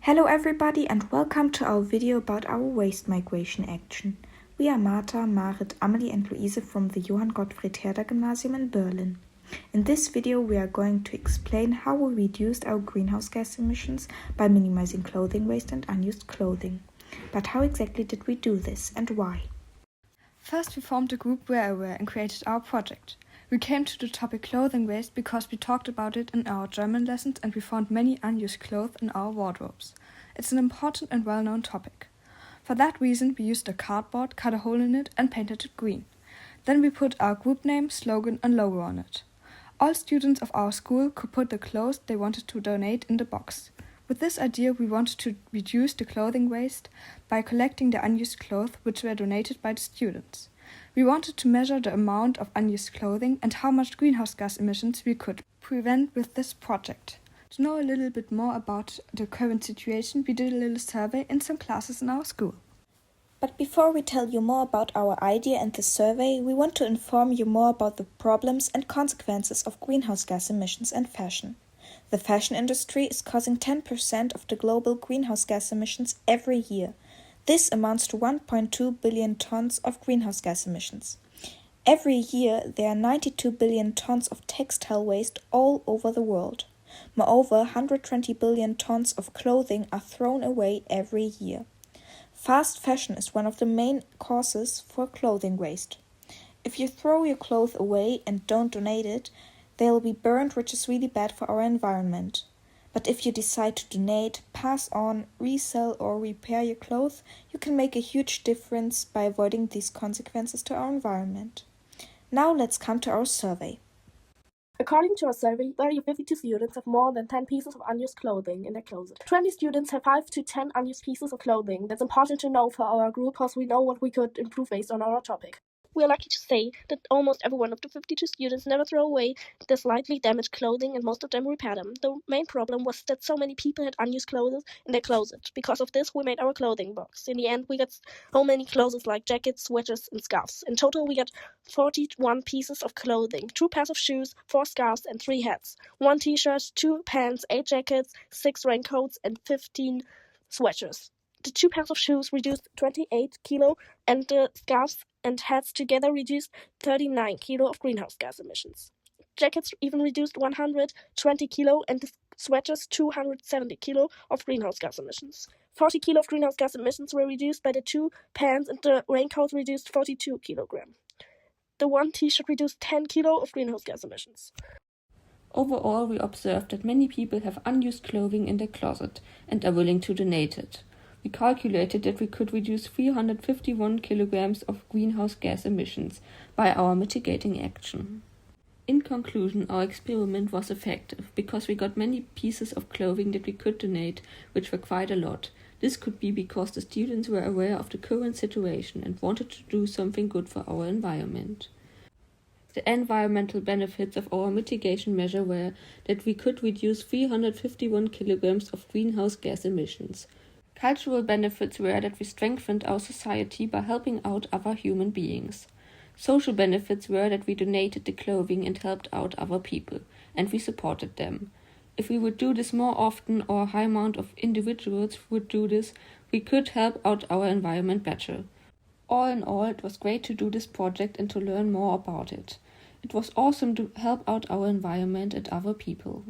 Hello everybody and welcome to our video about our waste migration action. We are Martha, Marit, Amelie and Luise from the Johann Gottfried Herder Gymnasium in Berlin. In this video we are going to explain how we reduced our greenhouse gas emissions by minimizing clothing waste and unused clothing. But how exactly did we do this and why? First we formed the group WearAware and created our project. We came to the topic clothing waste because we talked about it in our German lessons and we found many unused clothes in our wardrobes. It's an important and well-known topic. For that reason we used a cardboard, cut a hole in it and painted it green. Then we put our group name, slogan and logo on it. All students of our school could put the clothes they wanted to donate in the box. With this idea we wanted to reduce the clothing waste by collecting the unused clothes which were donated by the students. We wanted to measure the amount of unused clothing and how much greenhouse gas emissions we could prevent with this project. To know a little bit more about the current situation, we did a little survey in some classes in our school. But before we tell you more about our idea and the survey, we want to inform you more about the problems and consequences of greenhouse gas emissions and fashion. The fashion industry is causing 10% of the global greenhouse gas emissions every year. This amounts to 1.2 billion tons of greenhouse gas emissions. Every year, there are 92 billion tons of textile waste all over the world. Moreover, 120 billion tons of clothing are thrown away every year. Fast fashion is one of the main causes for clothing waste. If you throw your clothes away and don't donate it, they'll be burned, which is really bad for our environment. But if you decide to donate, pass on, resell or repair your clothes, you can make a huge difference by avoiding these consequences to our environment. Now let's come to our survey. According to our survey, 30 of 52 students have more than 10 pieces of unused clothing in their closet. 20 students have 5 to 10 unused pieces of clothing. That's important to know for our group because we know what we could improve based on our topic. We are lucky to say that almost every one of the 52 students never throw away their slightly damaged clothing and most of them repair them. The main problem was that so many people had unused clothes in their closet. Because of this, we made our clothing box. In the end, we got so many clothes like jackets, sweaters, and scarves. In total, we got 41 pieces of clothing, 2 pairs of shoes, 4 scarves, and 3 hats, 1 t-shirt, 2 pants, 8 jackets, 6 raincoats, and 15 sweaters. The 2 pairs of shoes reduced 28 kilo, and the scarves and hats together reduced 39 kilo of greenhouse gas emissions. Jackets even reduced 120 kilo, and the sweaters 270 kilo of greenhouse gas emissions. 40 kilo of greenhouse gas emissions were reduced by the 2 pants, and the raincoat reduced 42 kilogram. The 1 t-shirt reduced 10 kilo of greenhouse gas emissions. Overall, we observed that many people have unused clothing in their closet and are willing to donate it. We calculated that we could reduce 351 kilograms of greenhouse gas emissions by our mitigating action. In conclusion, our experiment was effective because we got many pieces of clothing that we could donate, which were quite a lot. This could be because the students were aware of the current situation and wanted to do something good for our environment. The environmental benefits of our mitigation measure were that we could reduce 351 kilograms of greenhouse gas emissions. Cultural benefits were that we strengthened our society by helping out other human beings. Social benefits were that we donated the clothing and helped out other people, and we supported them. If we would do this more often or a high amount of individuals would do this, we could help out our environment better. All in all, it was great to do this project and to learn more about it. It was awesome to help out our environment and other people.